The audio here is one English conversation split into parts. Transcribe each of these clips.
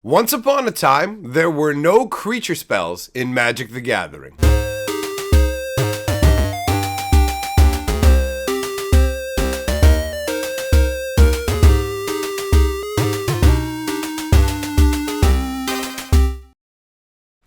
Once upon a time, there were no creature spells in Magic the Gathering.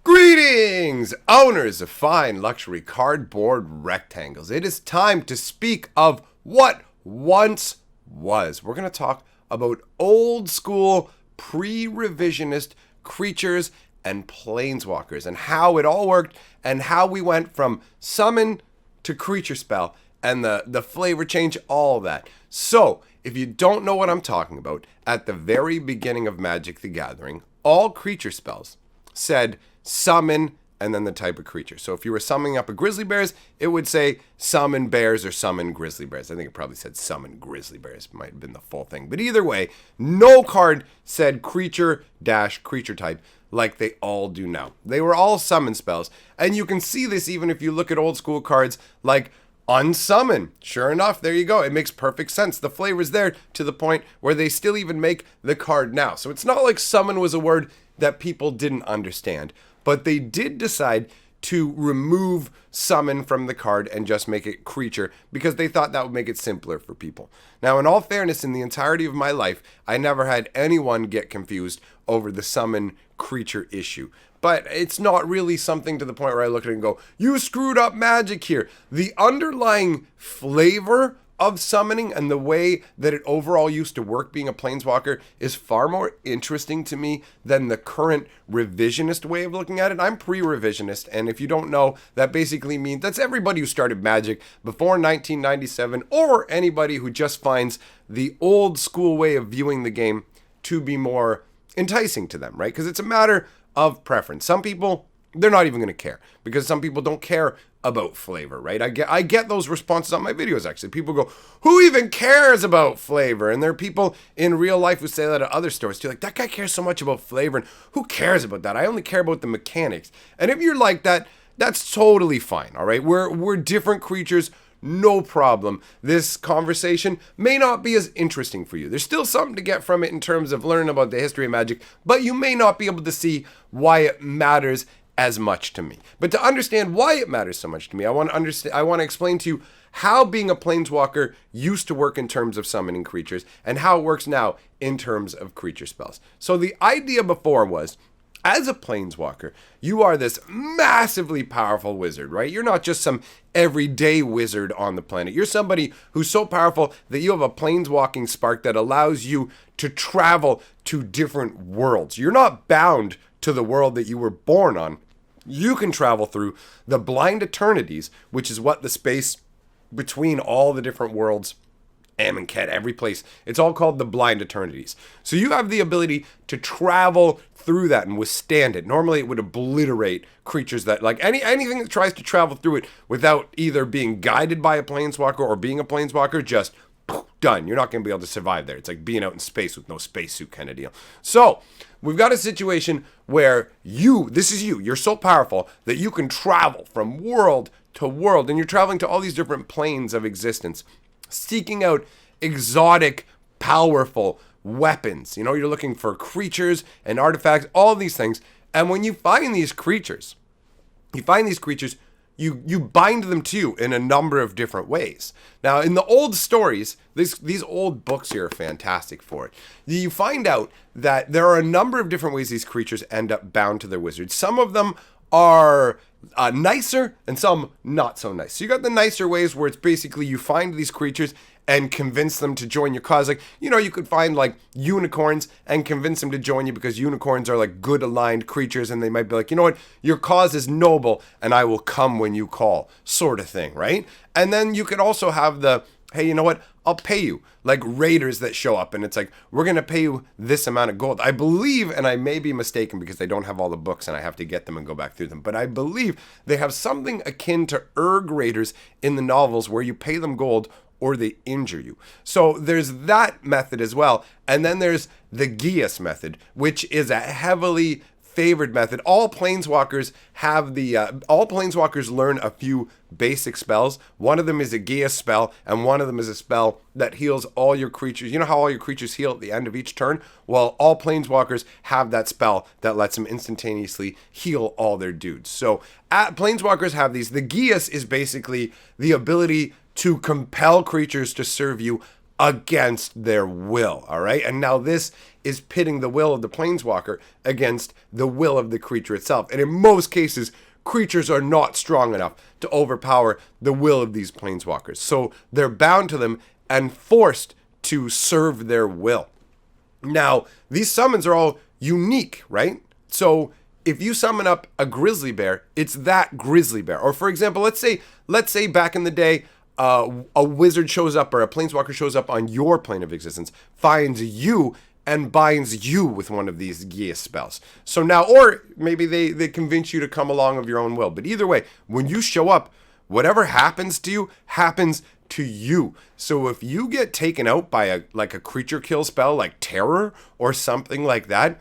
Greetings, owners of fine luxury cardboard rectangles. It is time to speak of what once was. We're going to talk about old school pre-revisionist creatures and planeswalkers and how it all worked and how we went from summon to creature spell and the flavor change, all of that. So, if you don't know what I'm talking about, at the very beginning of Magic the Gathering, all creature spells said summon and then the type of creature. So if you were summoning up a grizzly bears, it would say summon bears or summon grizzly bears. I think it probably said summon grizzly bears. Might have been the full thing. But either way, no card said creature-creature type like they all do now. They were all summon spells. And you can see this even if you look at old school cards like unsummon. Sure enough, there you go. It makes perfect sense. The flavor's there to the point where they still even make the card now. So it's not like summon was a word that people didn't understand. But they did decide to remove summon from the card and just make it creature because they thought that would make it simpler for people. Now, in all fairness, in the entirety of my life, I never had anyone get confused over the summon creature issue. But it's not really something to the point where I look at it and go, you screwed up Magic here. The underlying flavor of summoning and the way that it overall used to work being a planeswalker is far more interesting to me than the current revisionist way of looking at it. I'm pre-revisionist, and if you don't know, that basically means that's everybody who started Magic before 1997 or anybody who just finds the old school way of viewing the game to be more enticing to them, right? Because it's a matter of preference. Some people, they're not even going to care because some people don't care about flavor, right? I get those responses on my videos, actually. People go, who even cares about flavor? And there are people in real life who say that at other stores too. Like, that guy cares so much about flavor, and who cares about that? I only care about the mechanics. And if you're like that, that's totally fine, all right? We're different creatures, no problem. This conversation may not be as interesting for you. There's still something to get from it in terms of learning about the history of Magic, but you may not be able to see why it matters as much to me. But to understand why it matters so much to me, I want to explain to you how being a planeswalker used to work in terms of summoning creatures and how it works now in terms of creature spells. So the idea before was, as a planeswalker, you are this massively powerful wizard, right? You're not just some everyday wizard on the planet. You're somebody who's so powerful that you have a planeswalking spark that allows you to travel to different worlds. You're not bound to the world that you were born on. You can travel through the blind eternities, which is what the space between all the different worlds, Amonkhet, every place, it's all called the blind eternities. So you have the ability to travel through that and withstand it. Normally it would obliterate creatures that, like anything that tries to travel through it without either being guided by a planeswalker or being a planeswalker, just done. You're not going to be able to survive there. It's like being out in space with no spacesuit kind of deal. So we've got a situation where you're so powerful that you can travel from world to world, and you're traveling to all these different planes of existence, seeking out exotic, powerful weapons. You know, you're looking for creatures and artifacts, all these things. And when you find these creatures, you bind them to you in a number of different ways. Now, in the old stories, these old books here are fantastic for it. You find out that there are a number of different ways these creatures end up bound to their wizards. Some of them are nicer and some not so nice. So you got the nicer ways where it's basically you find these creatures and convince them to join your cause. Like, you know, you could find like unicorns and convince them to join you because unicorns are like good aligned creatures, and they might be like, you know what, your cause is noble and I will come when you call, sort of thing, right? And then you could also have the, hey, you know what, I'll pay you, like raiders that show up and it's like, we're going to pay you this amount of gold. I believe, and I may be mistaken because I don't have all the books and I have to get them and go back through them, but I believe they have something akin to erg raiders in the novels where you pay them gold or they injure you. So there's that method as well. And then there's the Gias method, which is a heavily favored method. All planeswalkers have all planeswalkers learn a few basic spells. One of them is a Geas spell, and one of them is a spell that heals all your creatures. You know how all your creatures heal at the end of each turn? Well, all planeswalkers have that spell that lets them instantaneously heal all their dudes. So planeswalkers have these. The Geas is basically the ability to compel creatures to serve you against their will, all right? And now this is pitting the will of the planeswalker against the will of the creature itself. And in most cases, creatures are not strong enough to overpower the will of these planeswalkers. So they're bound to them and forced to serve their will. Now, these summons are all unique, right? So if you summon up a grizzly bear, it's that grizzly bear. Or for example, let's say back in the day, a wizard shows up or a planeswalker shows up on your plane of existence, finds you and binds you with one of these Geas spells. So now, or maybe they convince you to come along of your own will. But either way, when you show up, whatever happens to you happens to you. So if you get taken out by a creature kill spell like Terror or something like that,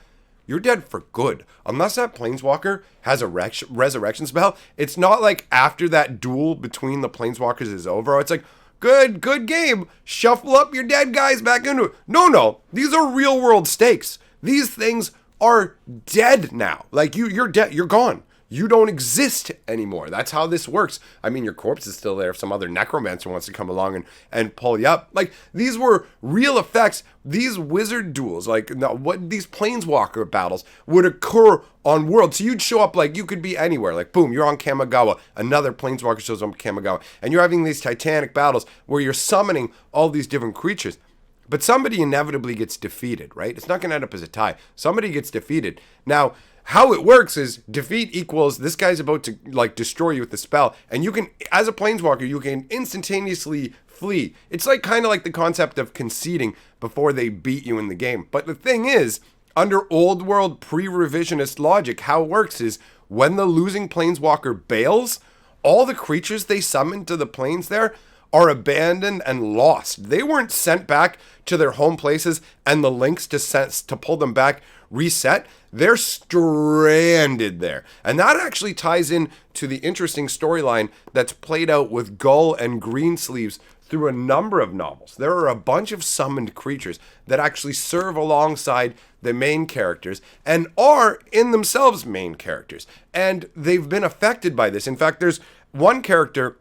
you're dead for good. Unless that planeswalker has a resurrection spell, it's not like after that duel between the planeswalkers is over, it's like, good game, shuffle up your dead guys back into it. No, these are real world stakes. These things are dead now. Like you're dead, you're gone. You don't exist anymore. That's how this works. I mean, your corpse is still there if some other necromancer wants to come along and pull you up. Like, these were real effects. These wizard duels, what these planeswalker battles would occur on World. So you'd show up, you could be anywhere. Like, boom, you're on Kamigawa. Another planeswalker shows up on Kamigawa. And you're having these titanic battles where you're summoning all these different creatures. But somebody inevitably gets defeated, right? It's not going to end up as a tie. Somebody gets defeated. Now, how it works is defeat equals this guy's about to destroy you with the spell, and you can, as a planeswalker, you can instantaneously flee. It's kind of like the concept of conceding before they beat you in the game. But the thing is, under old world pre-revisionist logic, how it works is when the losing planeswalker bails, all the creatures they summoned to the planes there are abandoned and lost. They weren't sent back to their home places and the links to pull them back reset. They're stranded there. And that actually ties in to the interesting storyline that's played out with Gull and Greensleeves through a number of novels. There are a bunch of summoned creatures that actually serve alongside the main characters and are in themselves main characters. And they've been affected by this. In fact, there's one character,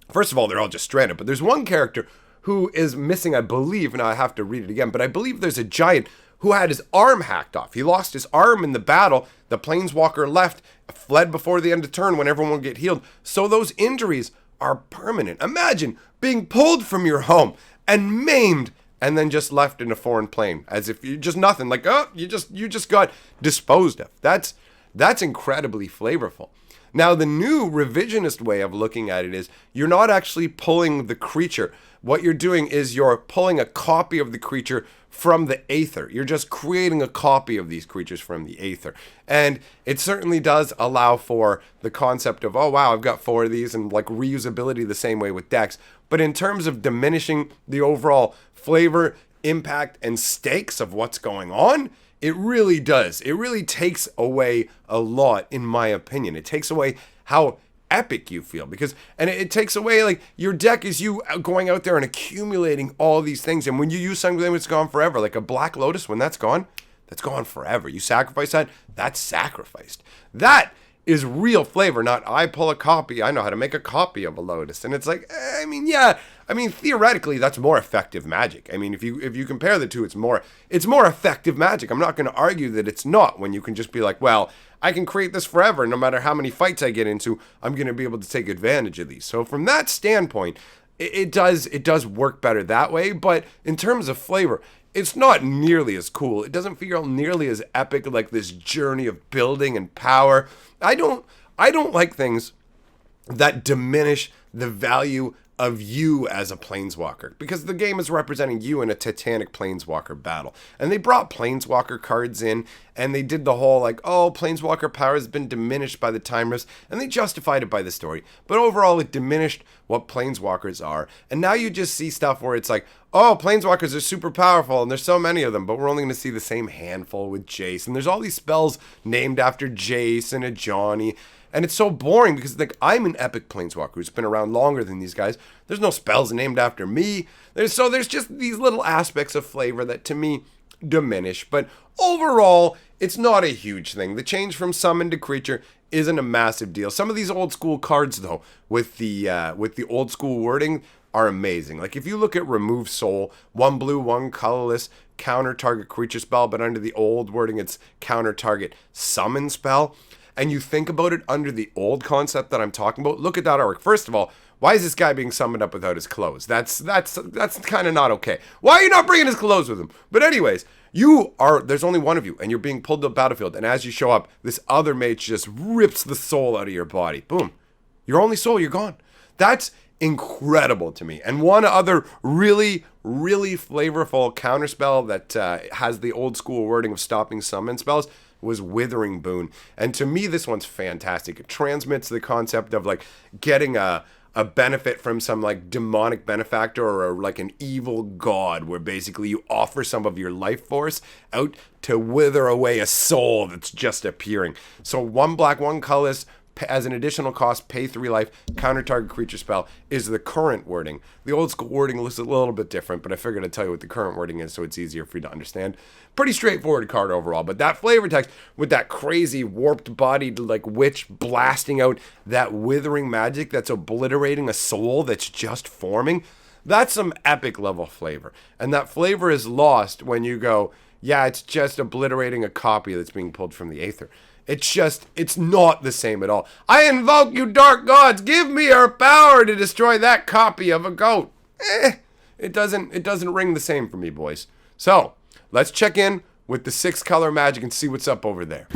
first of all, they're all just stranded, but there's one character who is missing, I believe, and I have to read it again, but I believe there's a giant who had his arm hacked off. He lost his arm in the battle. The planeswalker left, fled before the end of turn when everyone would get healed. So those injuries are permanent. Imagine being pulled from your home and maimed and then just left in a foreign plane as if you just nothing. You just got disposed of. That's incredibly flavorful. Now, the new revisionist way of looking at it is you're not actually pulling the creature. What you're doing is you're pulling a copy of the creature from the aether. You're just creating a copy of these creatures from the aether. And it certainly does allow for the concept of, oh wow, I've got 4 of these, and reusability the same way with decks. But in terms of diminishing the overall flavor, impact, and stakes of what's going on, it really does. It really takes away a lot, in my opinion. It takes away how epic you feel, and it takes away your deck is you going out there and accumulating all these things. And when you use something that's gone forever, like a Black Lotus, when that's gone forever. You sacrifice that's sacrificed. That is real flavor, not I pull a copy. I know how to make a copy of a Lotus. And it's theoretically, that's more effective magic. If you compare the two, it's more effective magic. I'm not going to argue that it's not, when you can just be like, well, I can create this forever. No matter how many fights I get into, I'm going to be able to take advantage of these. So from that standpoint, it does work better that way. But in terms of flavor, it's not nearly as cool. It doesn't feel nearly as epic, like this journey of building and power. I don't like things that diminish the value of you as a planeswalker, because the game is representing you in a titanic planeswalker battle. And they brought planeswalker cards in, and they did the whole like, oh, planeswalker power has been diminished by the time rifts, and they justified it by the story. But overall, it diminished what planeswalkers are. And now you just see stuff where it's like, oh, planeswalkers are super powerful, and there's so many of them, but we're only going to see the same handful with Jace. And there's all these spells named after Jace and a Johnny. And it's so boring because like I'm an epic planeswalker who's been around longer than these guys. There's no spells named after me. There's just these little aspects of flavor that to me diminish. But overall, it's not a huge thing. The change from summon to creature isn't a massive deal. Some of these old school cards though, with the old school wording, are amazing. Like if you look at Remove Soul, 1 blue, 1 colorless, counter target creature spell, but under the old wording it's counter target summon spell. And you think about it under the old concept that I'm talking about, look at that artwork. First of all, why is this guy being summoned up without his clothes? That's kind of not okay. Why are you not bringing his clothes with him? But anyways, there's only one of you, and you're being pulled to the battlefield. And as you show up, this other mage just rips the soul out of your body. Boom. Your only soul, you're gone. That's incredible to me. And one other really, really flavorful counterspell that has the old school wording of stopping summon spells was Withering Boon. And to me, this one's fantastic. It transmits the concept of like getting a benefit from some like demonic benefactor or like an evil god, where basically you offer some of your life force out to wither away a soul that's just appearing. So 1 black, 1 colorless, as an additional cost, pay 3 life, counter target creature spell is the current wording. The old school wording looks a little bit different, but I figured I'd tell you what the current wording is so it's easier for you to understand. Pretty straightforward card overall, but that flavor text with that crazy warped bodied like witch blasting out that withering magic that's obliterating a soul that's just forming, that's some epic level flavor. And that flavor is lost when you go, yeah, it's just obliterating a copy that's being pulled from the Aether. It's not the same at all. I invoke you, dark gods. Give me your power to destroy that copy of a goat. It doesn't ring the same for me, boys. So let's check in with the 6-color magic and see what's up over there.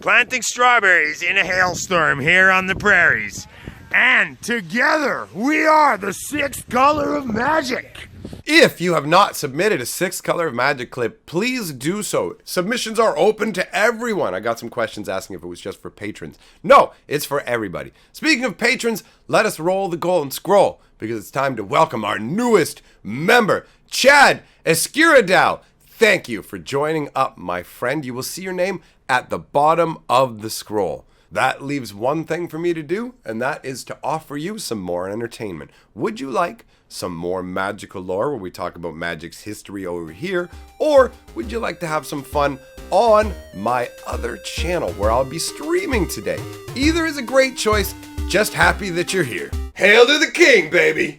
Planting strawberries in a hailstorm here on the prairies. And together we are the 6th color of magic. If you have not submitted a 6th color of magic clip, please do so. Submissions are open to everyone. I got some questions asking if it was just for patrons. No, it's for everybody. Speaking of patrons, let us roll the golden scroll, because it's time to welcome our newest member, Chad Escuridow. Thank you for joining up, my friend. You will see your name at the bottom of the scroll. That leaves one thing for me to do, and that is to offer you some more entertainment. Would you like some more magical lore where we talk about magic's history over here? Or would you like to have some fun on my other channel where I'll be streaming today? Either is a great choice. Just happy that you're here. Hail to the king, baby!